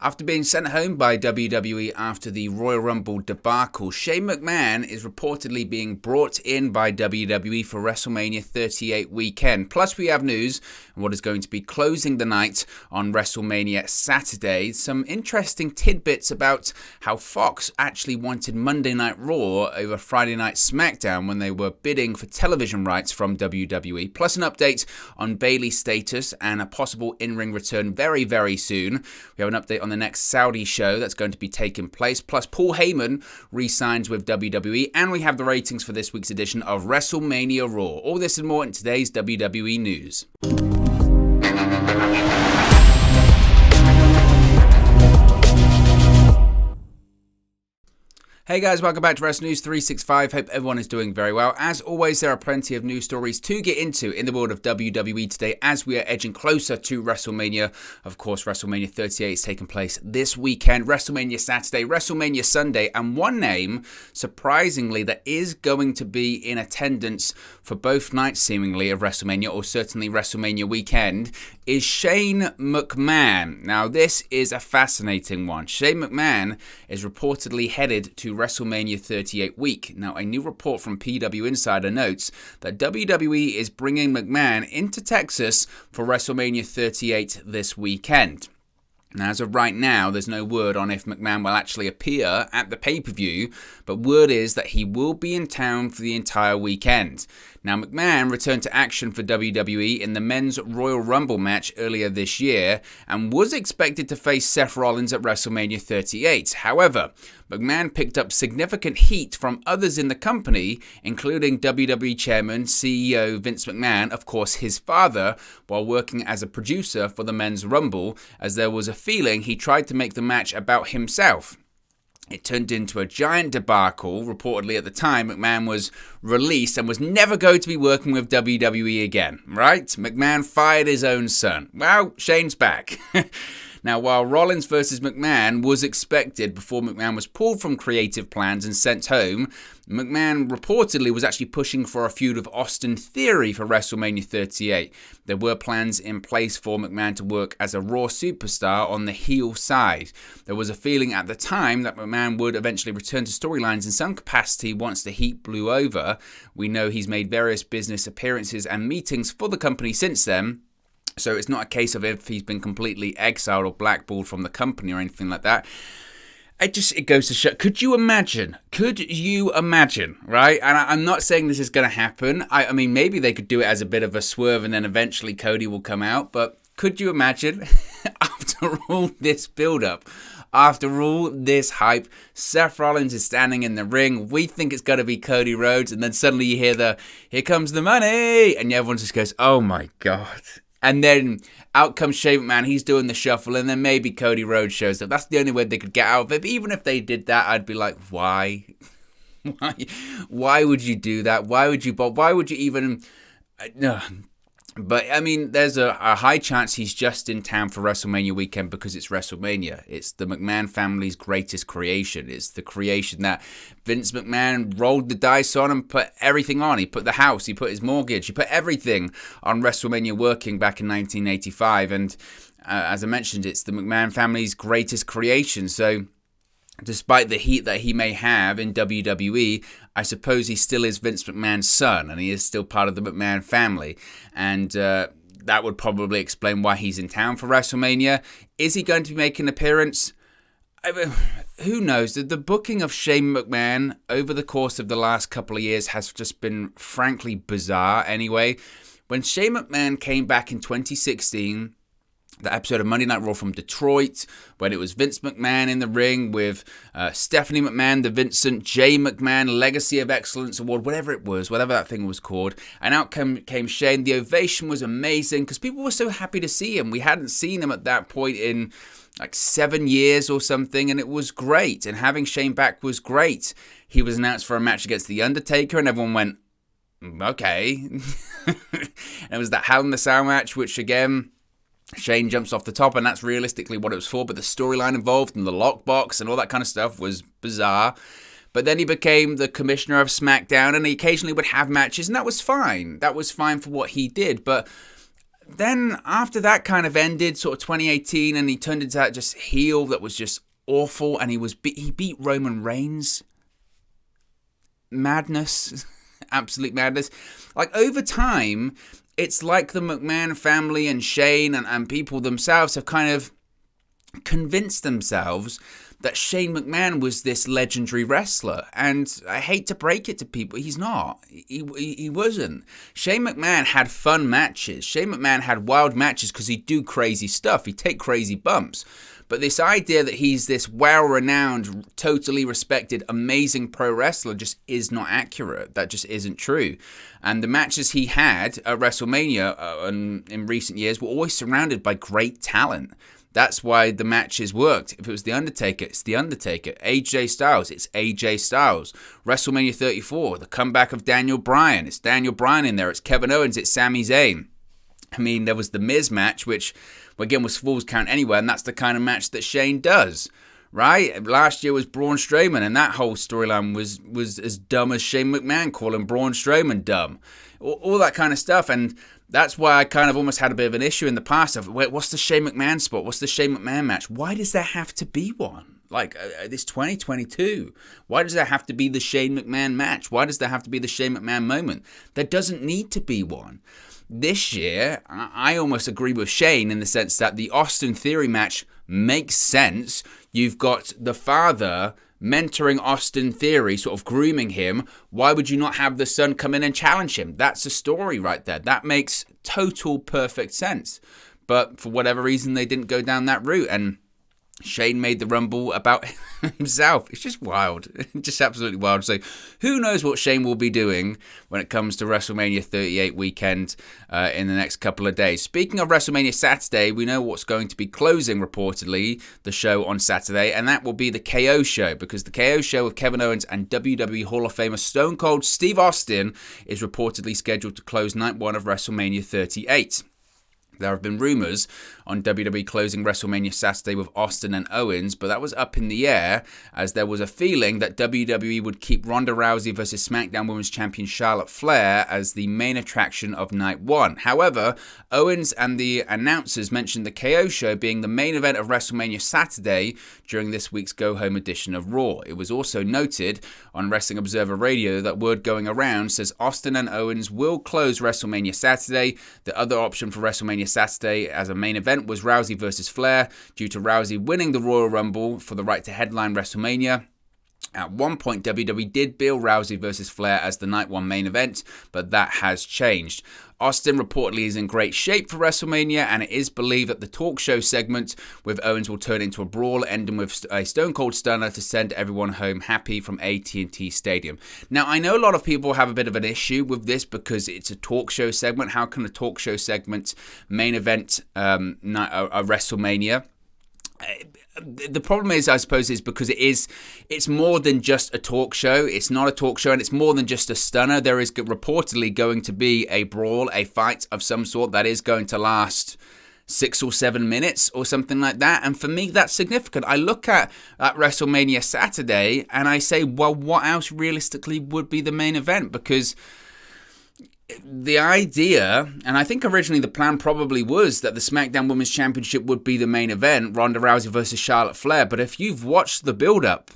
After being sent home by WWE after the Royal Rumble debacle, Shane McMahon is reportedly being brought in by WWE for WrestleMania 38 weekend. Plus, we have news on what is going to be closing the night on WrestleMania Saturday. Some interesting tidbits about how Fox actually wanted Monday Night Raw over Friday Night SmackDown when they were bidding for television rights from WWE. Plus, an update on Bayley's status and a possible in-ring return very, very soon. We have an update on the next Saudi show that's going to be taking place. Plus, Paul Heyman re-signs with WWE. And we have the ratings for this week's edition of WrestleMania Raw. All this and more in today's WWE News. Hey guys, welcome back to Wrestling News 365. Hope everyone is doing very well. As always, there are plenty of news stories to get into in the world of WWE today as we are edging closer to WrestleMania. Of course, WrestleMania 38 is taking place this weekend. WrestleMania Saturday, WrestleMania Sunday, and one name, surprisingly, that is going to be in attendance for both nights, seemingly, of WrestleMania, or certainly WrestleMania weekend, is Shane McMahon. Now, this is a fascinating one. Shane McMahon is reportedly headed to WrestleMania 38 week. Now, a new report from PW Insider notes that WWE is bringing McMahon into Texas for WrestleMania 38 this weekend. Now, as of right now, there's no word on if McMahon will actually appear at the pay-per-view, but word is that he will be in town for the entire weekend. Now, McMahon returned to action for WWE in the Men's Royal Rumble match earlier this year and was expected to face Seth Rollins at WrestleMania 38. However, McMahon picked up significant heat from others in the company, including WWE Chairman, CEO Vince McMahon, of course his father, while working as a producer for the Men's Rumble, as there was a feeling he tried to make the match about himself. It turned into a giant debacle. Reportedly at the time, McMahon was released and was never going to be working with WWE again, right? McMahon fired his own son. Well, Shane's back. Now, while Rollins versus McMahon was expected before McMahon was pulled from creative plans and sent home, McMahon reportedly was actually pushing for a feud with Austin Theory for WrestleMania 38. There were plans in place for McMahon to work as a Raw superstar on the heel side. There was a feeling at the time that McMahon would eventually return to storylines in some capacity once the heat blew over. We know he's made various business appearances and meetings for the company since then. So it's not a case of if he's been completely exiled or blackballed from the company or anything like that. It goes to show. Could you imagine, right? And I'm not saying this is going to happen. I mean, maybe they could do it as a bit of a swerve and then eventually Cody will come out. But could you imagine, after all this build-up, after all this hype, Seth Rollins is standing in the ring. We think it's going to be Cody Rhodes. And then suddenly you hear here comes the money. And everyone just goes, oh my God. And then out comes Shane McMahon, he's doing the shuffle, and then maybe Cody Rhodes shows up. That's the only way they could get out of it. But even if they did that, I'd be like, why? Why would you do that? Why would you even... But, I mean, there's a high chance he's just in town for WrestleMania weekend because it's WrestleMania. It's the McMahon family's greatest creation. It's the creation that Vince McMahon rolled the dice on and put everything on. He put the house, he put his mortgage, he put everything on WrestleMania working back in 1985. And as I mentioned, it's the McMahon family's greatest creation. So despite the heat that he may have in WWE, I suppose he still is Vince McMahon's son, and he is still part of the McMahon family. And that would probably explain why he's in town for WrestleMania. Is he going to be making an appearance? Who knows? The booking of Shane McMahon over the course of the last couple of years has just been frankly bizarre anyway. When Shane McMahon came back in 2016... the episode of Monday Night Raw from Detroit, when it was Vince McMahon in the ring with Stephanie McMahon, the Vincent J. McMahon Legacy of Excellence Award, whatever that thing was called. And out came Shane. The ovation was amazing because people were so happy to see him. We hadn't seen him at that point in like 7 years or something, and it was great. And having Shane back was great. He was announced for a match against The Undertaker, and everyone went, okay. And it was that Hell in the Cell match, which again... Shane jumps off the top, and that's realistically what it was for, but the storyline involved and the lockbox and all that kind of stuff was bizarre. But then he became the commissioner of SmackDown, and he occasionally would have matches, and that was fine. That was fine for what he did, but then after that kind of ended, sort of 2018, and he turned into that just heel that was just awful, and he beat Roman Reigns. Madness. Absolute madness. Like, over time, it's like the McMahon family and Shane and people themselves have kind of convinced themselves that Shane McMahon was this legendary wrestler, and I hate to break it to people, he's not. He wasn't. Shane McMahon had fun matches. Shane McMahon had wild matches because he'd do crazy stuff. He'd take crazy bumps. But this idea that he's this well-renowned, totally respected, amazing pro wrestler just is not accurate. That just isn't true. And the matches he had at WrestleMania in recent years were always surrounded by great talent. That's why the matches worked. If it was The Undertaker, it's The Undertaker. AJ Styles, it's AJ Styles. WrestleMania 34, the comeback of Daniel Bryan. It's Daniel Bryan in there. It's Kevin Owens, it's Sami Zayn. I mean, there was the Miz match, which, again, was Falls Count Anywhere, and that's the kind of match that Shane does, right? Last year was Braun Strowman, and that whole storyline was as dumb as Shane McMahon calling Braun Strowman dumb. All that kind of stuff, and that's why I kind of almost had a bit of an issue in the past of, what's the Shane McMahon spot? What's the Shane McMahon match? Why does there have to be one? Like, this 2022, why does there have to be the Shane McMahon match? Why does there have to be the Shane McMahon moment? There doesn't need to be one. This year, I almost agree with Shane in the sense that the Austin Theory match makes sense. You've got the father mentoring Austin Theory, sort of grooming him. Why would you not have the son come in and challenge him? That's a story right there. That makes total perfect sense. But for whatever reason, they didn't go down that route, and Shane made the Rumble about himself. It's just wild. Just absolutely wild. So who knows what Shane will be doing when it comes to WrestleMania 38 weekend in the next couple of days. Speaking of WrestleMania Saturday, we know what's going to be closing, reportedly, the show on Saturday, and that will be the KO show, because the KO show with Kevin Owens and WWE Hall of Famer Stone Cold Steve Austin is reportedly scheduled to close night one of WrestleMania 38. There have been rumours on WWE closing WrestleMania Saturday with Austin and Owens, but that was up in the air as there was a feeling that WWE would keep Ronda Rousey vs. SmackDown Women's Champion Charlotte Flair as the main attraction of night one. However, Owens and the announcers mentioned the KO show being the main event of WrestleMania Saturday during this week's Go Home edition of Raw. It was also noted on Wrestling Observer Radio that word going around says Austin and Owens will close WrestleMania Saturday. The other option for WrestleMania Saturday as a main event was Rousey vs. Flair, due to Rousey winning the Royal Rumble for the right to headline WrestleMania. At one point, WWE did bill Rousey vs. Flair as the night one main event, but that has changed. Austin reportedly is in great shape for WrestleMania, and it is believed that the talk show segment with Owens will turn into a brawl, ending with a Stone Cold Stunner to send everyone home happy from AT&T Stadium. Now, I know a lot of people have a bit of an issue with this because it's a talk show segment. How can a talk show segment main event a WrestleMania? The problem is, I suppose, is because it's more than just a talk show. It's not a talk show, and it's more than just a stunner. There is reportedly going to be a brawl, a fight of some sort that is going to last 6 or 7 minutes or something like that. And for me, that's significant. I look at WrestleMania Saturday and I say, well, what else realistically would be the main event? Because the idea, and I think originally the plan probably was that the SmackDown Women's Championship would be the main event, Ronda Rousey versus Charlotte Flair. But if you've watched the build-up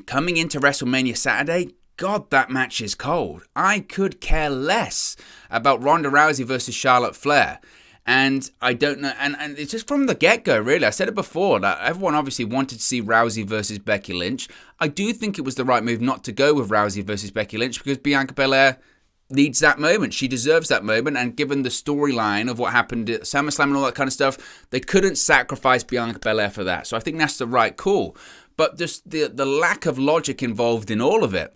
coming into WrestleMania Saturday, God, that match is cold. I could care less about Ronda Rousey versus Charlotte Flair. And I don't know, and it's just from the get-go, really. I said it before, that everyone obviously wanted to see Rousey versus Becky Lynch. I do think it was the right move not to go with Rousey versus Becky Lynch, because Bianca Belair needs that moment. She deserves that moment, and given the storyline of what happened at SummerSlam and all that kind of stuff, they couldn't sacrifice Bianca Belair for that. So I think that's the right call. But just the lack of logic involved in all of it.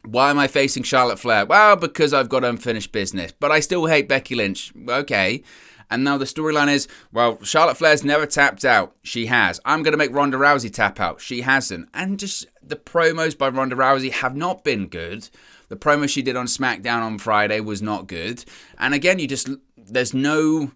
Why am I facing Charlotte Flair? Well, because I've got unfinished business, but I still hate Becky Lynch. Okay. And now the storyline is, well, Charlotte Flair's never tapped out. She has. I'm going to make Ronda Rousey tap out. She hasn't. And just the promos by Ronda Rousey have not been good. The promo she did on SmackDown on Friday was not good. And again, there's no...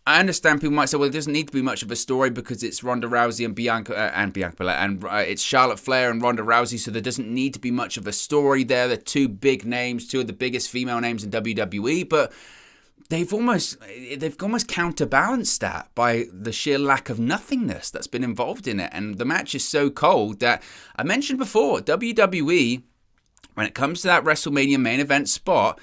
I understand people might say, well, it doesn't need to be much of a story because it's Ronda Rousey and Bianca Belair, and it's Charlotte Flair and Ronda Rousey, so there doesn't need to be much of a story there. They're two big names, two of the biggest female names in WWE, but they've almost counterbalanced that by the sheer lack of nothingness that's been involved in it. And the match is so cold that I mentioned before, WWE, when it comes to that WrestleMania main event spot,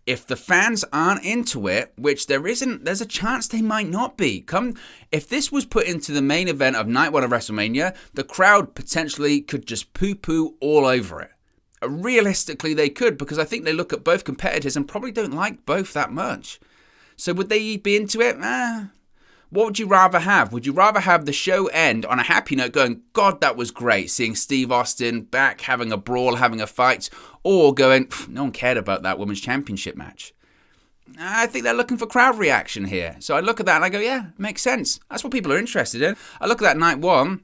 if the fans aren't into it, which there's a chance they might not be. If this was put into the main event of night one of WrestleMania, the crowd potentially could just poo-poo all over it. Realistically, they could, because I think they look at both competitors and probably don't like both that much. So would they be into it? What would you rather have? Would you rather have the show end on a happy note going, God, that was great, seeing Steve Austin back, having a brawl, having a fight, or going, no one cared about that women's championship match? I think they're looking for crowd reaction here. So I look at that and I go, yeah, makes sense. That's what people are interested in. I look at that night one.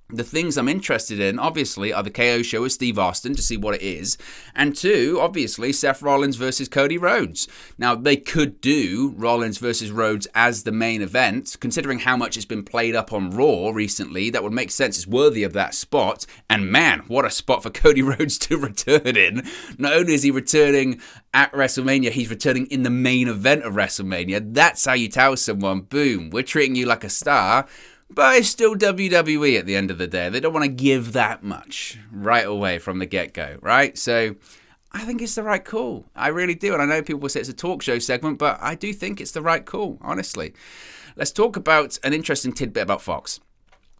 The things I'm interested in, obviously, are the KO show with Steve Austin to see what it is. And two, obviously, Seth Rollins versus Cody Rhodes. Now, they could do Rollins versus Rhodes as the main event. Considering how much it's been played up on Raw recently, that would make sense. It's worthy of that spot. And man, what a spot for Cody Rhodes to return in. Not only is he returning at WrestleMania, he's returning in the main event of WrestleMania. That's how you tell someone, boom, we're treating you like a star. But it's still WWE at the end of the day. They don't want to give that much right away from the get-go, right? So I think it's the right call. I really do. And I know people will say it's a talk show segment, but I do think it's the right call, honestly. Let's talk about an interesting tidbit about Fox.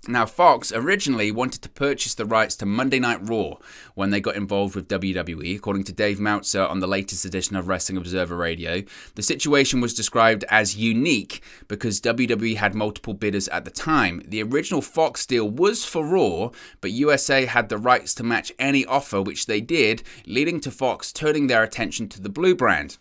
Now, Fox originally wanted to purchase the rights to Monday Night Raw when they got involved with WWE, according to Dave Meltzer on the latest edition of Wrestling Observer Radio. The situation was described as unique because WWE had multiple bidders at the time. The original Fox deal was for Raw, but USA had the rights to match any offer, which they did, leading to Fox turning their attention to the Blue brand.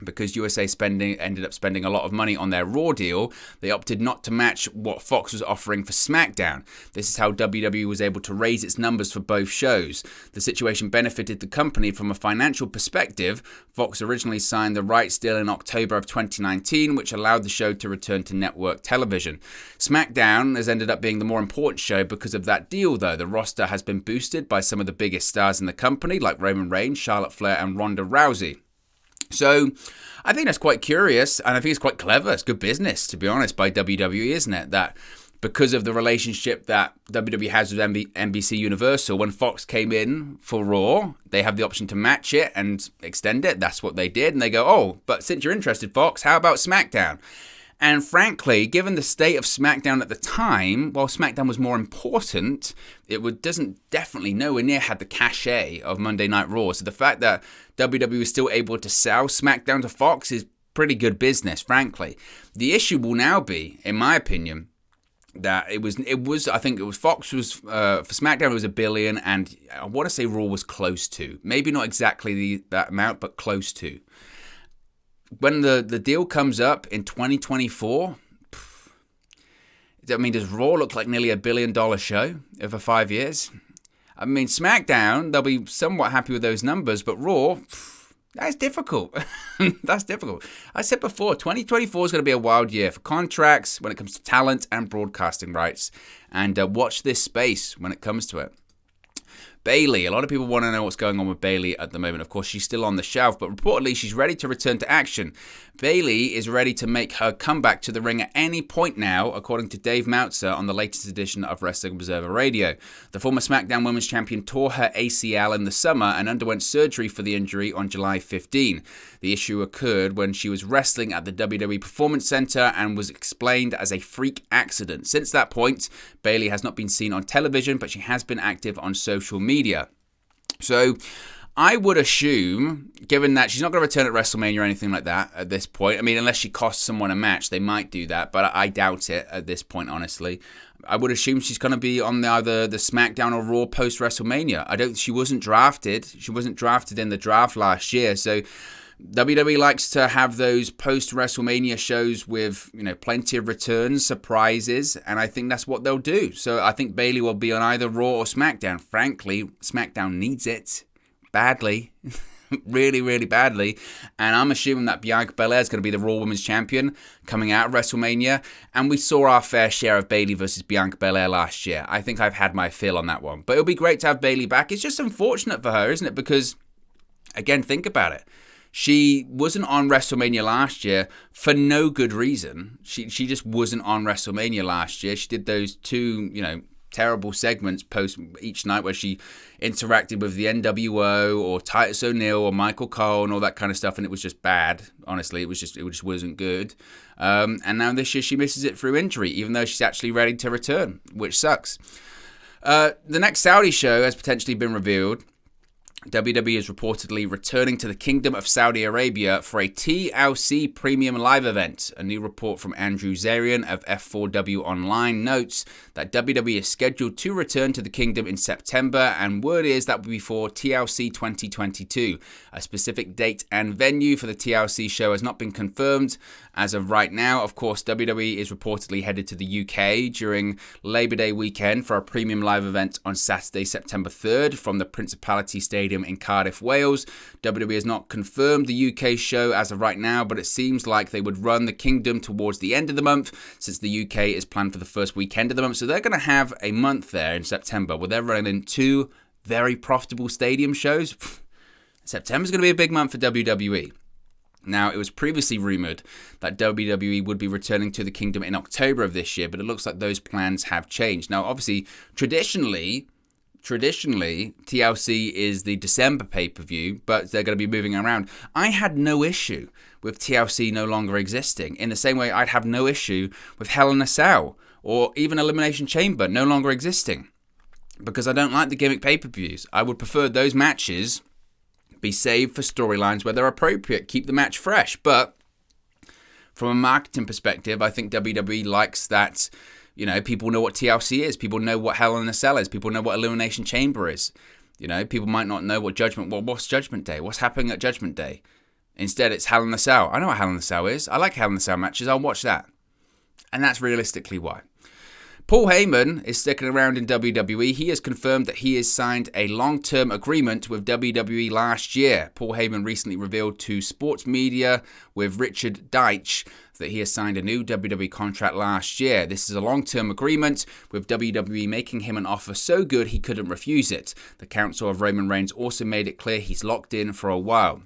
Because USA ended up spending a lot of money on their Raw deal, they opted not to match what Fox was offering for SmackDown. This is how WWE was able to raise its numbers for both shows. The situation benefited the company from a financial perspective. Fox originally signed the rights deal in October of 2019, which allowed the show to return to network television. SmackDown has ended up being the more important show because of that deal, though. The roster has been boosted by some of the biggest stars in the company, like Roman Reigns, Charlotte Flair, and Ronda Rousey. So I think that's quite curious, and I think it's quite clever. It's good business, to be honest, by WWE, isn't it? That because of the relationship that WWE has with NBC Universal, when Fox came in for Raw, they have the option to match it and extend it. That's what they did. And they go, oh, but since you're interested, Fox, how about SmackDown? And frankly, given the state of SmackDown at the time, while SmackDown was more important, it doesn't definitely nowhere near had the cachet of Monday Night Raw. So the fact that WWE was still able to sell SmackDown to Fox is pretty good business, frankly. The issue will now be, in my opinion, that it was I think it was Fox was for SmackDown it was $1 billion, and I want to say Raw was close to, maybe not exactly that amount, but close to. When the deal comes up in 2024, I mean, does Raw look like nearly $1 billion show over 5 years? I mean, SmackDown, they'll be somewhat happy with those numbers, but Raw, that's difficult. That's difficult. I said before, 2024 is going to be a wild year for contracts when it comes to talent and broadcasting rights. And watch this space when it comes to it. Bayley, a lot of people want to know what's going on with Bayley at the moment. Of course, she's still on the shelf, but reportedly she's ready to return to action. Bayley is ready to make her comeback to the ring at any point now, according to Dave Meltzer on the latest edition of Wrestling Observer Radio. The former SmackDown Women's Champion tore her ACL in the summer and underwent surgery for the injury on July 15. The issue occurred when she was wrestling at the WWE Performance Center and was explained as a freak accident. Since that point, Bayley has not been seen on television, but she has been active on social media. So I would assume, given that she's not going to return at WrestleMania or anything like that at this point, I mean, unless she costs someone a match, they might do that, but I doubt it at this point, honestly. I would assume she's going to be on either the SmackDown or Raw post-WrestleMania. She wasn't drafted. She wasn't drafted in the draft last year, so WWE likes to have those post-WrestleMania shows with, plenty of returns, surprises, and I think that's what they'll do. So I think Bayley will be on either Raw or SmackDown. Frankly, SmackDown needs it badly, really, really badly, and I'm assuming that Bianca Belair is going to be the Raw Women's Champion coming out of WrestleMania, and we saw our fair share of Bayley versus Bianca Belair last year. I think I've had my fill on that one, but it'll be great to have Bayley back. It's just unfortunate for her, isn't it? Because, again, think about it. She wasn't on WrestleMania last year for no good reason. She just wasn't on WrestleMania last year. She did those two, terrible segments post each night where she interacted with the NWO or Titus O'Neil or Michael Cole and all that kind of stuff, and it was just bad. Honestly, it just wasn't good. And now this year she misses it through injury, even though she's actually ready to return, which sucks. The next Saudi show has potentially been revealed. WWE is reportedly returning to the Kingdom of Saudi Arabia for a TLC premium live event. A new report from Andrew Zarian of F4W Online notes that WWE is scheduled to return to the Kingdom in September, and word is that will be for TLC 2022. A specific date and venue for the TLC show has not been confirmed as of right now. Of course, WWE is reportedly headed to the UK during Labor Day weekend for a premium live event on Saturday, September 3rd from the Principality Stadium in Cardiff, Wales. WWE has not confirmed the UK show as of right now, but it seems like they would run the Kingdom towards the end of the month, since the UK is planned for the first weekend of the month. So they're going to have a month there in September where they're running two very profitable stadium shows. September's going to be a big month for WWE. Now, it was previously rumoured that WWE would be returning to the Kingdom in October of this year, but it looks like those plans have changed. Now, obviously, traditionally, TLC is the December pay-per-view, but they're going to be moving around. I had no issue with TLC no longer existing, in the same way I'd have no issue with Hell in a Cell or even Elimination Chamber no longer existing, because I don't like the gimmick pay-per-views. I would prefer those matches be saved for storylines where they're appropriate, keep the match fresh. But from a marketing perspective, I think WWE likes that, people know what TLC is, people know what Hell in a Cell is, people know what Elimination Chamber is. People might not know what's Judgment Day, what's happening at Judgment Day. Instead, it's Hell in a Cell. I know what Hell in a Cell is. I like Hell in a Cell matches. I'll watch that. And that's realistically why. Paul Heyman is sticking around in WWE. He has confirmed that he has signed a long-term agreement with WWE last year. Paul Heyman recently revealed to sports media with Richard Deitch that he has signed a new WWE contract last year. This is a long-term agreement, with WWE making him an offer so good he couldn't refuse it. The counsel of Roman Reigns also made it clear he's locked in for a while.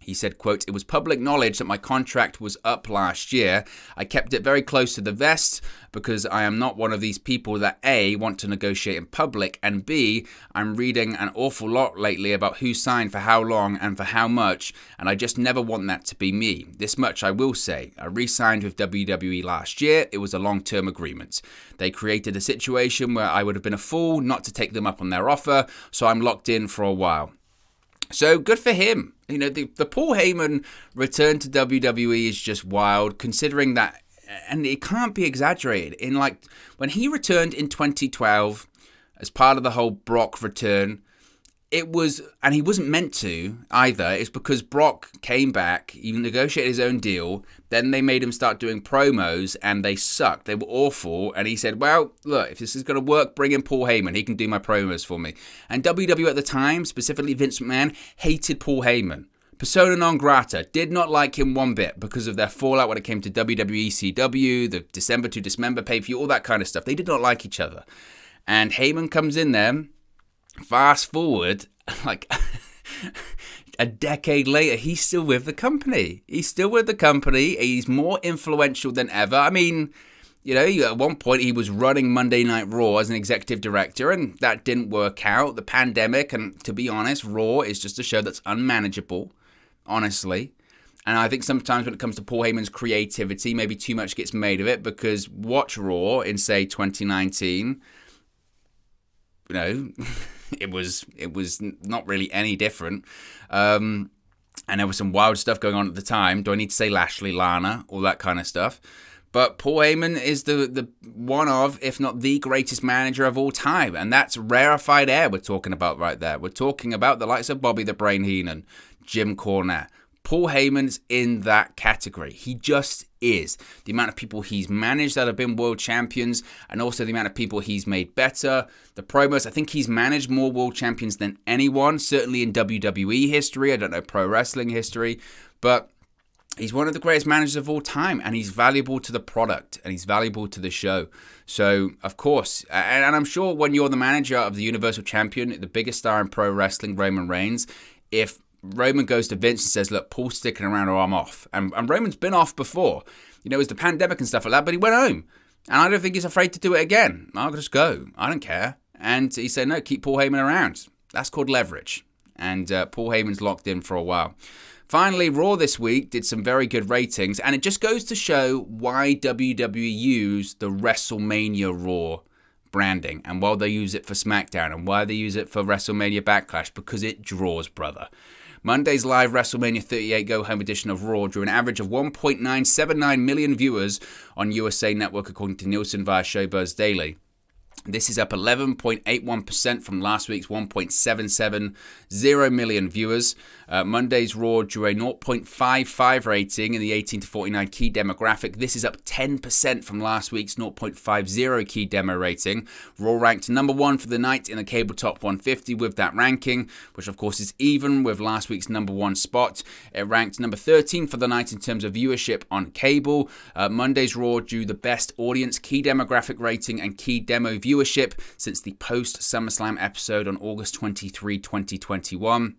He said, quote, "It was public knowledge that my contract was up last year. I kept it very close to the vest because I am not one of these people that A, want to negotiate in public, and B, I'm reading an awful lot lately about who signed for how long and for how much, and I just never want that to be me. This much I will say. I re-signed with WWE last year. It was a long-term agreement. They created a situation where I would have been a fool not to take them up on their offer, so I'm locked in for a while." So good for him. The Paul Heyman return to WWE is just wild, considering that, and it can't be exaggerated. When he returned in 2012 as part of the whole Brock return, and he wasn't meant to either. It's because Brock came back, he negotiated his own deal, then they made him start doing promos, and they sucked. They were awful, and he said, well, look, if this is going to work, bring in Paul Heyman. He can do my promos for me. And WWE at the time, specifically Vince McMahon, hated Paul Heyman. Persona non grata, did not like him one bit because of their fallout when it came to WWE CW, the December to Dismember pay-per-view, all that kind of stuff. They did not like each other. And Heyman comes in there. Fast forward, a decade later, he's still with the company. He's more influential than ever. I mean, at one point he was running Monday Night Raw as an executive director, and that didn't work out. The pandemic, and to be honest, Raw is just a show that's unmanageable, honestly. And I think sometimes when it comes to Paul Heyman's creativity, maybe too much gets made of it, because watch Raw in, say, 2019, it was not really any different. And there was some wild stuff going on at the time. Do I need to say Lashley, Lana, all that kind of stuff? But Paul Heyman is the one of, if not the greatest manager of all time. And that's rarefied air we're talking about right there. We're talking about the likes of Bobby the Brain Heenan, Jim Cornette. Paul Heyman's in that category. He just is. The amount of people he's managed that have been world champions, and also the amount of people he's made better. The promos, I think he's managed more world champions than anyone, certainly in WWE history. I don't know, pro wrestling history. But he's one of the greatest managers of all time, and he's valuable to the product, and he's valuable to the show. So, of course, and I'm sure when you're the manager of the Universal Champion, the biggest star in pro wrestling, Roman Reigns, if Roman goes to Vince and says, look, Paul's sticking around or I'm off. And Roman's been off before. You know, it was the pandemic and stuff like that, but he went home. And I don't think he's afraid to do it again. I'll just go. I don't care. And he said, no, keep Paul Heyman around. That's called leverage. And Paul Heyman's locked in for a while. Finally, Raw this week did some very good ratings. And it just goes to show why WWE used the WrestleMania Raw branding, and why they use it for SmackDown, and why they use it for WrestleMania Backlash, because it draws, brother. Monday's live WrestleMania 38 Go Home edition of Raw drew an average of 1.979 million viewers on USA Network, according to Nielsen via Showbuzz Daily. This is up 11.81% from last week's 1.770 million viewers. Monday's Raw drew a 0.55 rating in the 18 to 49 key demographic. This is up 10% from last week's 0.50 key demo rating. Raw ranked number 1 for the night in the cable top 150 with that ranking, which of course is even with last week's number 1 spot. It ranked number 13 for the night in terms of viewership on cable. Monday's Raw drew the best audience, key demographic rating, and key demo viewership since the post-SummerSlam episode on August 23, 2021.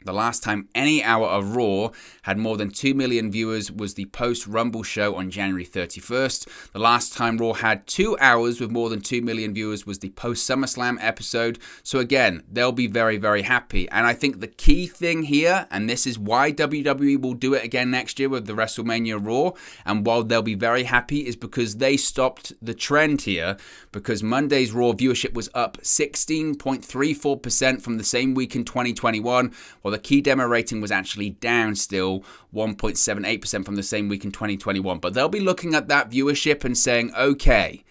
The last time any hour of Raw had more than 2 million viewers was the post-Rumble show on January 31st. The last time Raw had 2 hours with more than 2 million viewers was the post-SummerSlam episode. So again, they'll be very, very happy. And I think the key thing here, and this is why WWE will do it again next year with the WrestleMania Raw, and while they'll be very happy, is because they stopped the trend here, because Monday's Raw viewership was up 16.34% from the same week in 2021, while the key demo rating was actually down still 1.78% from the same week in 2021. But they'll be looking at that viewership and saying, okay,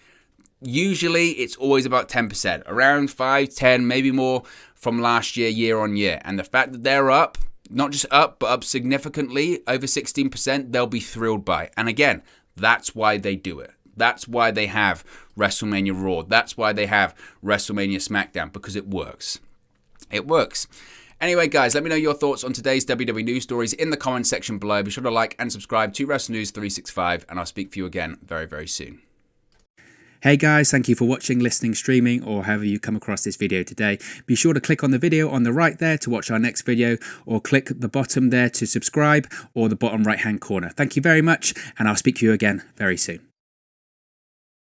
usually it's always about 10%, around 5, 10, maybe more from last year, year on year. And the fact that they're up, not just up, but up significantly, over 16%, they'll be thrilled by. And again, that's why they do it. That's why they have WrestleMania Raw. That's why they have WrestleMania SmackDown, because it works. It works. Anyway, guys, let me know your thoughts on today's WWE news stories in the comments section below. Be sure to like and subscribe to Wrestle News 365, and I'll speak for you again very, very soon. Hey guys, thank you for watching, listening, streaming, or however you come across this video today. Be sure to click on the video on the right there to watch our next video, or click the bottom there to subscribe, or the bottom right hand corner. Thank you very much, and I'll speak to you again very soon.